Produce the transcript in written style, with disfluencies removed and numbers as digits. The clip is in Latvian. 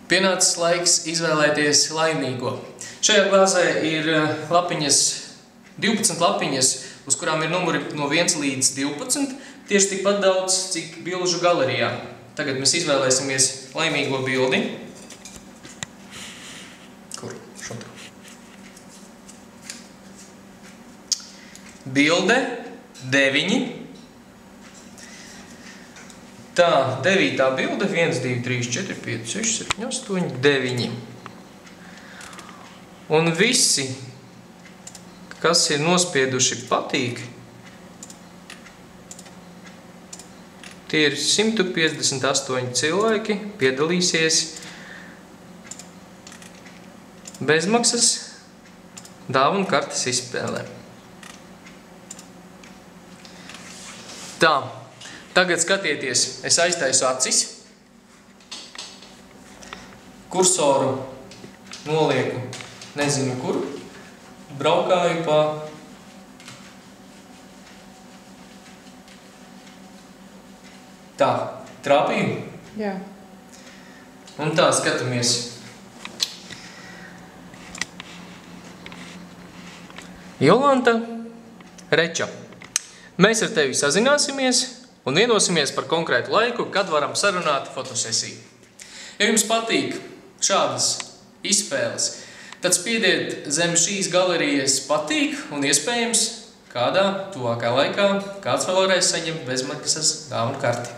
Pienācis laiks izvēlēties laimīgo. Šajā glāzē ir lapiņas, 12 lapiņas, uz kurām ir numuri no 1 līdz 12, tieši tikpat daudz, cik bilžu galerijā. Tagad mēs izvēlēsimies laimīgo bildi. Kur? Šotur. Bilde 9. Tā, 9. bilde, 1, 2, 3, 4, 5, 6, 7, 8, 9. Un visi, kas ir nospieduši patīk, tie ir 158 cilvēki, piedalīsies bezmaksas dāvanu kartes izspēlē. Tā. Tagad skatieties, es aiztaisu acis, kursoru nolieku nezinu kur, braukāju pa tā, trāpīju? Jā. Un tā, skatāmies. Jolanta Reča, mēs ar tevi sazināsimies un vienosimies par konkrētu laiku, kad varam sarunāt fotosesiju. Ja jums patīk šādas izspēles, tad spiediet zem šīs galerijas patīk un iespējams kādā tuvākā laikā kāds vēl varēs saņemt bezmaksas dāvanu karti.